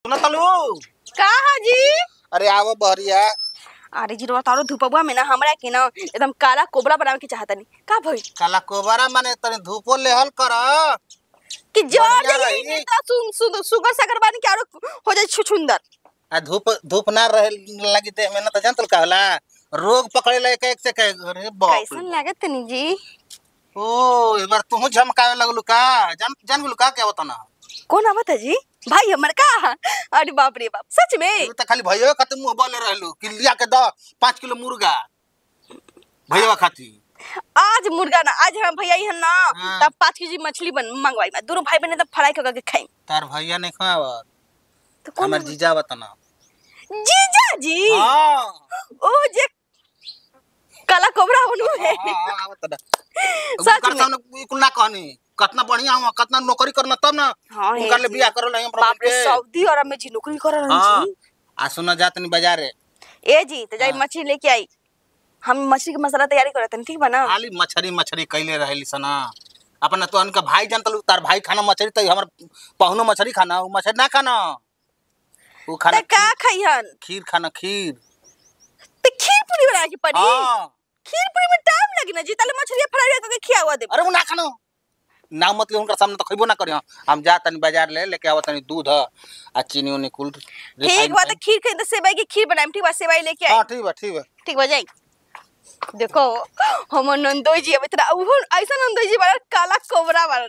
सुना तलू का हाजी? अरे आवो बहरिया। अरे जी तारो धूपबुआ में ना हमरा के ना एकदम काला कोबरा बनावे के चाहतनी का भई काला कोबरा माने तने धूपो लेहल कर कि जोर बढ़िया दे रही। इतना सुगर सागर बानी के आरो हो जाय छुछुंदर। आ धूप धूप ना रहे लगी देह में ना त जानतल का होला रोग पकड़े ले एक से कहे अरे बाप कैसन लागत तनी जी? ओ एक बार तू झमकावे लगलू का जान गेलू का क्या बता ना कौन आवत है जी? भाई हमर का? अरे बाप रे बाप सच में तू त खाली भइयो खातिर मुंह बोले रहलू कि लिया के द 5 किलो मुर्गा भइया खातिर। आज मुर्गा ना आज हम भैया ही ना हाँ। तब 5 केजी मछली बन मंगवाई मैं दोनों भाई बहन तब फ्राई करके खाई। तार भैया नहीं खावत तो कौन हमर जीजा बता ना। जीजा जी? हां ओ जे काला कोबरा बनू है। हां बता सच कर में सामने कुल ना कहनी कितना बढ़िया हुआ कितना नौकरी करना तब ना हाँ, उनका ले जी। बियाह करल हम बाप रे सऊदी अरब में जी नौकरी कर रहल हां छी। आ सुना जात नहीं बाजारे ए जी तो जाई हाँ। मछली लेके आई। हम मछली के मसाला तैयारी करत हन ठीक बा ना? खाली मछरी मछरी कैले रहली सना अपना तो अनका भाई जानतलू तार भाई खाना मछरी त हमर पहुनो मछरी खाना उ मछरी ना खाना उ खाना त का खइहन? खीर खाना खीर। ते खीर पूरी बना के पड़ी? हां खीर पूरी में टाइम लगी ना जी ताले मछली फ्राई करके खियावा दे। अरे उ ना खाना ना मतलब उनका सामने तो खइबो ना करियो हम जा तनी बाजार लेके आवत तनी दूध आ चीनी उनी कुल ठीक बा त खीर के त सेवई की खीर बनाएम ठीक बा सेवई लेके आई। हां ठीक बा ठीक बा जाई। देखो हम नंदोई जी अब इतना वो ऐसा नंदोई जी बड़ा काला कोबरा वाला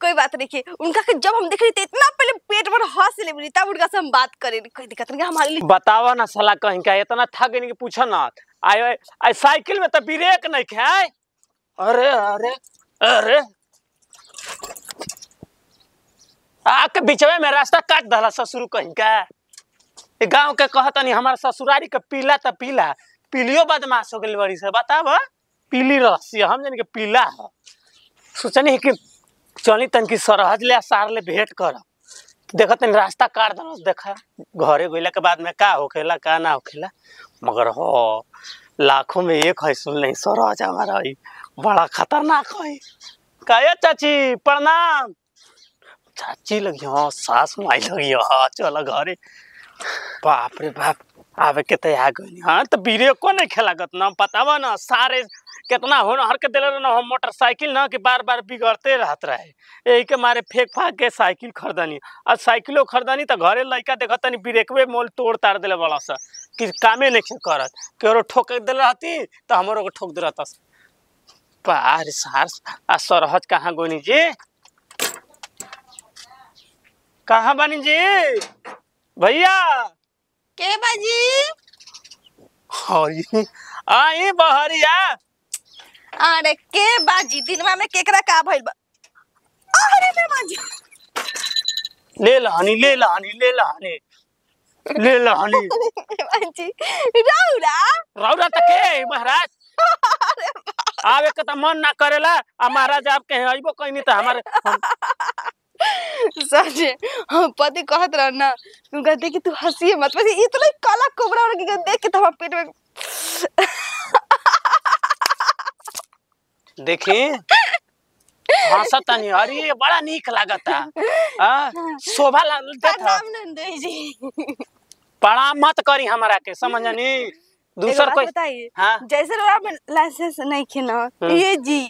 कोई बात नहीं की उनका के जब हम देख रही थे इतना पहले पेट भर हंस ले बनी तब उनका से हम बात करे कोई दिक्कत नहीं हमारे लिए। बतावा ना साला कहीं का इतना थक गई कि पूछो ना आए आए साइकिल में तो ब्रेक नहीं खाए। अरे अरे अरे आके बीचवे में रास्ता काट दला ससुर कहीं का गांव के कहता नहीं हमारा ससुरारी के पीला त पीला पीलियो बदमाश हो गई बड़ी से बताब पीली रसी हम जान के पीला है सोचनी कि चली तन की सरहज ले सार ले भेंट कर देखा तनी रास्ता काट दल देखा घरे गइला के बाद में का होखेला का ना होखेला मगर हो लाखों में एक है सुन नहीं सरहज हमारा ही बड़ा खतरनाक है। कहे चाची प्रणाम चाची लगी हाँ सास माई लगी हाँ चल घरे बाप रे बाप आवे के तैयार गई हाँ तो बीरे को नहीं खेलागत ना बतावा ना सारे कितना होनहर के दिले ना हम मोटरसाइकिल ना कि बार बार बिगड़ते रहत रहे यही के मारे फेंक फाक के साइकिल खरीदनी और साइकिलो खरीदनी तो घरे लड़का देखत नहीं ब्रेकवे मोल तोड़ तार दिले बड़ा सा कि कामे नहीं करत केरो ठोक दिले रहती तो हमरो को ठोक दे रहता बार सार आ सरहज कहाँ गोनी जी कहाँ बनी जी भैया के बाजी? हई आई बहरिया अरे के बाजी दिनवा में केकरा का भइल बा? अरे मैं बाजी ले लहनी ले लहनी ले लहनी ले लहनी बाजी राउरा रौरा तक के महाराज आवे के त मन ना करेला आ महाराज आप कहे आइबो कहीं नहीं त हमारे सच हम पति कहत रह ना तू कहते कि तू हंसी मत बस इतना काला कोबरा और के देख के तो हमारे पेट में देखी हंसता नहीं अरे बड़ा नीक लागता हां शोभा लागता नाम नंदोई जी बड़ा मत करी हमारा के समझनी दूसर कोई बताइए हाँ? जैसे रउआ में लाइसेंस नहीं खेना ये जी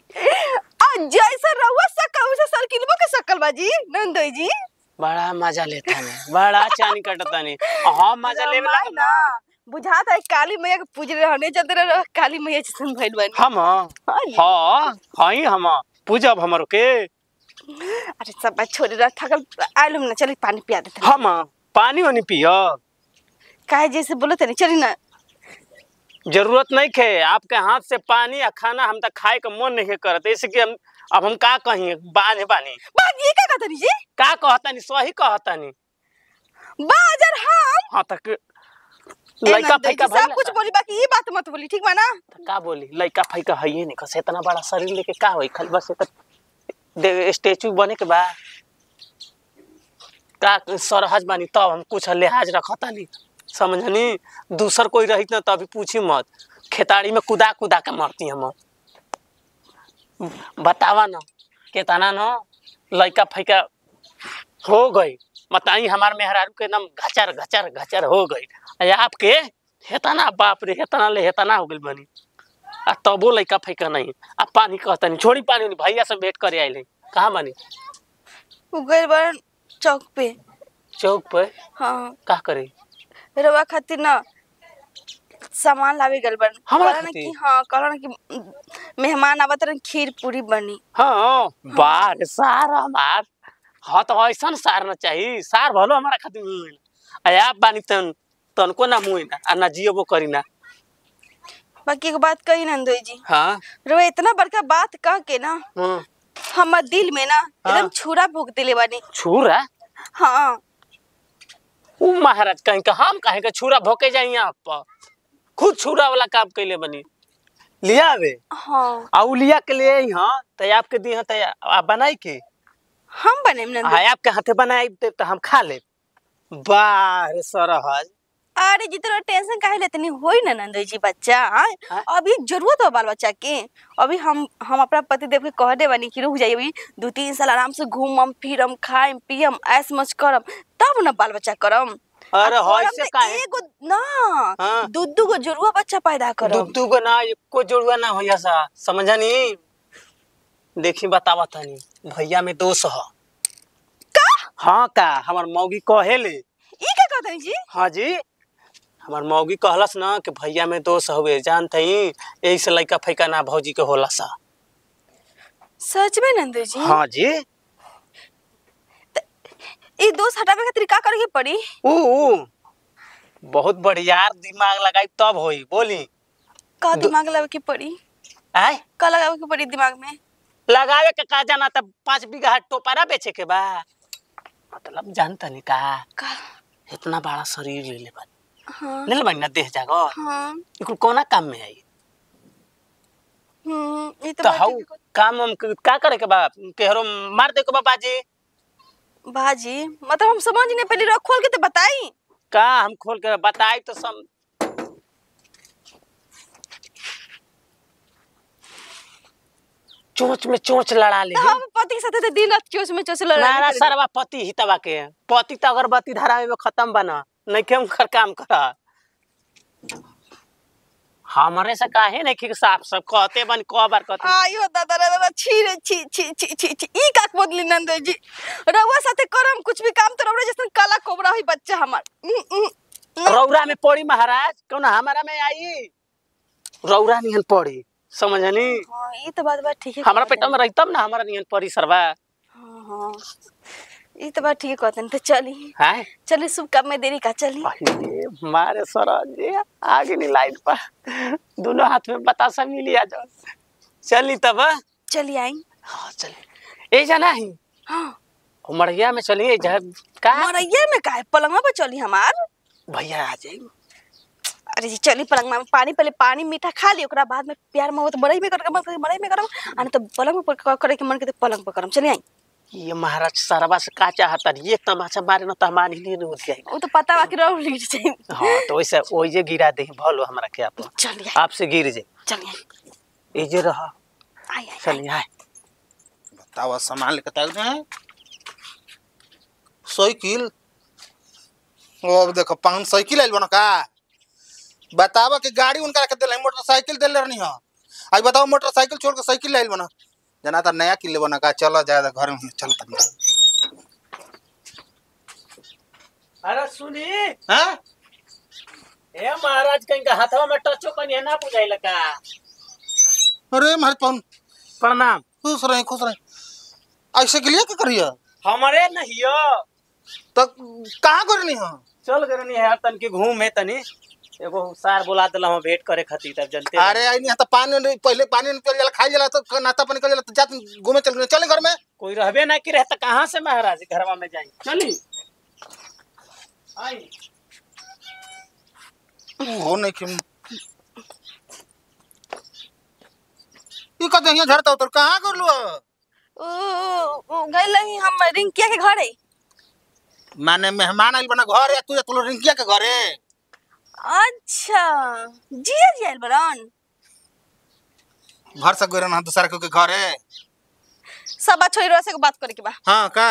आज जैसे रउआ सकल उसे सर्किलबो के सकल बाजी नंदोई जी बड़ा मजा लेता नहीं बड़ा चानी कटता नहीं हाँ मजा लेवे रमाई ना बुझाता है काली मैया के पूज रहे हने चलते रहे काली मैया जैसन भइल बानी हम हाँ हई हम पूजब हमरो के अरे सब बात छोड़ रहा थकल आलूम ना चली पानी पिया देते हम पानी वानी पियो काहे जैसे बोलो तनी चली ना जरूरत नहीं खे आपके हाथ से पानी या खाना हम तक खाए का मन नहीं करते इसलिए हम अब हम का कहिए बाने बानी बात ये क्या कहता जी का कहता नहीं सही कहता नहीं बाजार हम हाँ तक लइका फैका सब कुछ बोली बाकी ये बात मत बोली ठीक बा ना का बोली लइका फैका है ही नहीं कसे इतना बड़ा शरीर लेके का होई खाली बस दे स्टैचू बने के बाद का सरहज बानी तब हम कुछ लिहाज रखता नहीं समझनी दूसर कोई रही ना तभी पूछी मत खेताड़ी में कुदा कुदा के मरती हम बतावा ना कितना ना लइका फैका हो गई बताई हमार मेहरारू के एकदम घचर घचर घचर हो गई। अरे आपके हेतना बाप रे हेतना ले हेतना हो गई बनी। आ तबो लइका फैका नहीं। आ पानी कहता नहीं छोड़ी पानी नहीं भैया से भेंट करे आइले। कहाँ बनी? उ गइल बड़न चौक पे। चौक पे? हाँ का करे? रवा खातिर ना सामान लावे गइल बड़न। हमरा कहलन खातिर? कि हाँ कहलन कि मेहमान आवत रहन खीर पूरी बनी। हाँ बार सार हमार। हाँ तो ऐसा सार न चाहिए। सार भलो हमारा खातिर मुँह ना। आप बानी तनको ना मुँह ना आ ना जियो करी ना। बाकी एक बात कही नंदोई जी। हाँ रवा इतना बड़का बात कह के ना हाँ हमर दिल में ना हाँ। एकदम छुरा भोग दिले बानी। छुरा? हाँ ऊ महाराज कहीं का हम कहीं का छुरा भोके जाई यहाँ पर। खुद छुरा वाला काम कैले बनी। लिया आवे हाँ आउ लिया के लिए हाँ तो आपके दी हाँ तो आप बनाई के हम बने नंदोई। हाँ आपके हाथे बनाई तो हम खा ले। बार सरहज अरे जितना टेंशन काहे लेतनी होई ना नंदोई जी बच्चा। हाँ? अभी जरूरत हो बाल बच्चा के। अभी हम अपना पति देव के कह दे बानी कि रुक जाइए अभी 2-3 साल आराम से घूमम फिरम खाएम पियम ऐस मच करम तब ना बाल बच्चा करम। अरे अब होय करम से त काहे एगो ना हाँ। दू गो जुड़वा बच्चा पैदा करम। दुद्दू को ना एको जोड़ुआ ना होया सा समझनी। देखी बतावा तनी भैया में दोष ह का? हाँ का हमार मौगी कहेले। ई का कहतनी जी? हाँ जी हमार मौगी कहलस ना कि भैया में दोष हवे जानते ही यही से लइका फैका ना भौजी के होला सा। सच में नंदोई जी? हाँ जी ई दोष हटावे खातिर का करे के पड़ी? ऊ बहुत बढ़िया दिमाग लगाई तब होई बोली। का दिमाग लगावे के पड़ी? आय का लगावे के पड़ी दिमाग में? लगावे के का जाना तब 5 बीघा टोपारा बेचे के बा। मतलब जानता नहीं का इतना बड़ा शरीर ले ले बानी। हाँ ले ले बानी ना देह जागो हाँ इकुल कोना काम में आई। ई तो तो बात हाउ ठीक है। काम हम का करे के बा केहरो मार दे के बा बाजी। बाजी मतलब हम समझ नहीं पहले रख खोल के तो बताई। का हम खोल के बताई तो सम चोंच में चोंच लड़ा ले। तो हम पति के साथ तो दिन रात चोच में चोच लड़ा नारा सरवा पति हितवा के पति तो अगरबत्ती धरावे में खत्म बना नहीं के उनकर काम करा। हमारे से काहे नहीं कि साफ सब कहते बन क बार कहते। आयो दादा रे दादा छी रे छी छी छी छी छी ई का बदली नंदोई जी। रउआ साथे करम कुछ भी काम तो रउआ जैसन काला कोबरा होई बच्चा हमार। रौरा में पड़ी महाराज कौन हमारा में आई रौरा नियन पड़ी समझनी। हां ई तो बात ठीक है। हमारा पेट में रही तब ना हमारा नियन पड़ी सरवा। हां हां ई तो बात ठीक कहतन तो चली है चली शुभ काम में देरी का चली। अरे मारे सरज आगे नहीं लाइट पर दोनों हाथ में बतासा मिली आ जाओ चली तब चली आई। हाँ चली ए जाना ही हां उमरिया में चलिए का मरैया में काहे पलंगवा पर चली हमार। भैया आ जाए। अरे जी चली पलंग में पानी पहले पानी मीठा खा ली ओकरा बाद में प्यार मोहब्बत मरई में करके मरई में करम आ तो पलंग पर करे के मन के पलंग पर करम चली आई। ये महाराज सरवा से का चाहता ये तमाचा मारे ना तो हमारी लिए नहीं होती है। वो तो पता बा कि रहो लीड जाए। हाँ तो वैसे ओइजे गिरा दे भलो हमरा के आप चलिए आपसे गिर जाए चलिए एजे रहा आई आई चलिए आए बताओ सामान लेकर तक जाए साइकिल। अब देखो 5 साइकिल आइल बना का बतावा कि गाड़ी उनका रख दिल मोटरसाइकिल दिल रहनी हो। आज बताओ मोटरसाइकिल छोड़ के साइकिल आइल बना जना तो नया किले बना का चलो जाए घर में चल तब। अरे सुनी हां ए महाराज कहीं का हाथवा में टचो कनी ना बुझाइल का। अरे महाराज पवन प्रणाम खुश रहे ऐसे के लिए क्या करिए हमारे नहीं हो तो कहाँ करनी हो। चल करनी है तन के घूम है तनी एगो सार बुला देला हम भेंट करे खातिर तब जनते। अरे आई नहीं तो पानी पहले पानी निकल जाला खाई जाला तो नाश्ता पानी कर जाला तो जात घूमे चले घर में कोई रहबे ना कि रहता कहाँ से महाराज घरवा में जाई चली आई हो नहीं कि ये कहते हैं झड़ता उतर कहाँ कर लो ओ गइल ही हम रिंकिया के घरे। माने मेहमान आइल बना घर है तू रिंकिया के घरे। अच्छा जिया जी आइल बरन घर से गइरन हम दूसरा के घर है। सब छोरी से बात करे के बा। हां का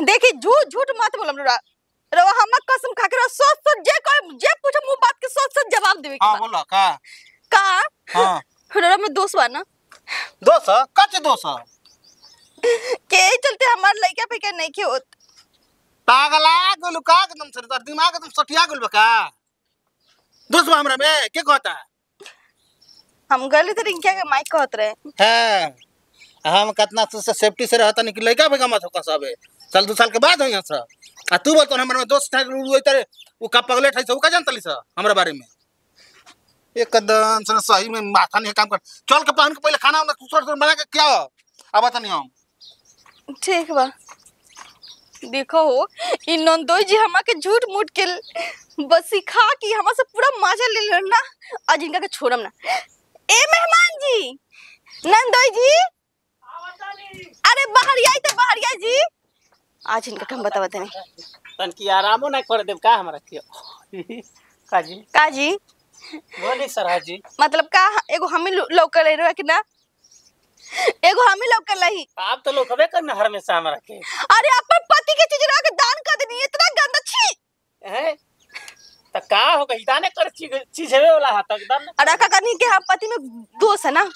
देखी झूठ झूठ मत बोलम रवा हम कसम खा के सोच सोच जे पूछो मुंह बात के सोच सोच जवाब देवे के हां बोला का का हां रवा में दोस्त बा ना दोस्त कच्चे दोस्त के चलते हमार लइका पे के नहीं के होत पागला गेलु का एकदम से तोर दिमाग एकदम सटिया गेल बका दोस्त बा हमरा में के कहता हम गली तो रिंकिया के माइक कहत रहे हां हम कितना से सेफ्टी से रहता नहीं कि लइका बेगा मत होका सबे चल 2 साल के बाद होई सब आ तू बोल तो हमरा में दोस्त था ओई तरह वो का पगले ठाई से वो का जानतली स हमरा बारे में एकदम से सही में माथा नहीं काम कर चल के पाहुन के पहले खाना उना दूसरा बना के क्या अब तनी हम ठीक बा देखो इन नंदोई जी हमा के झूठ मूठ के बस सिखा कि हमा से पूरा मजा ले लेना ना आज इनका के छोड़म ना ए मेहमान जी नंदोई जी अरे बाहर आई तो बाहर आई जी आज इनका हम बतावत नहीं तन की आरामो ना कर देब का हमरा के काजी बोली सरहा जी मतलब का एगो हमें लौकल रहे कि ना एगो हमें लौकल रही आप तो लोग हवे करना हमेशा हमरा के अरे अपन पति के चीज रहा के दान कर देनी इतना गंदा छी हैं त का हो गई दाने कर चीज हेवे वाला हाथ एकदम अरे का करनी के हम पति में दोष है ना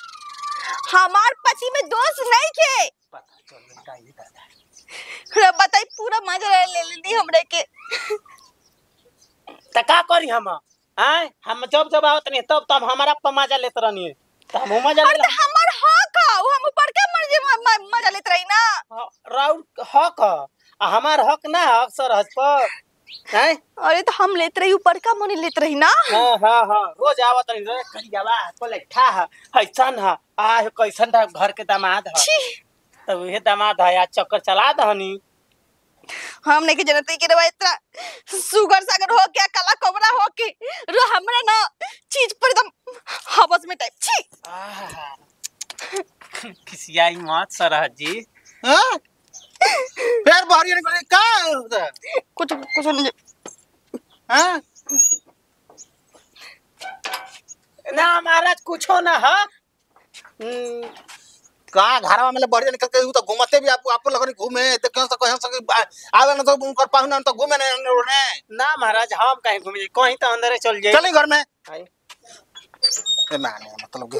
हमार पति में दोष नहीं थे पता चल का ही दादा बताई पूरा मजा ले लेनी हमरे के त का करी हैं हम जब जब आवत नहीं तब तब हमारा पर मजा लेत रहनी त हम मजा ले अरे हमार हक है वो हम ऊपर के मजा लेत रही ना राउर हक आ हमार हक ना अक्सर हज पर हैं अरे तो हम लेत रही ऊपर का मनी लेत रही ना हां रोज आवत नहीं रे करियावा कोले ठा हैसन है आ कैसन था घर के दामाद है तब ये दामाद है आज चक्कर चला दहनी हम नहीं के जनते के रवा इतना सुगर सागर हो क्या काला कोबरा हो के रो हमरा ना चीज पर एकदम हवस में टाइप छी किसियाई मत सरह जी हां फिर बाहर निकल का होता कुछ नहीं हां ना महाराज कुछो ना है का घरवा में बढ़िया निकल के तो घूमते भी आपको लगन घूमे तो क्यों तो कहीं से आवे ना तो उनकर पाहुना तो घूमे ने ना महाराज हम कहीं घूमे कहीं तो अंदर चल जाए चली घर में ए माने मतलब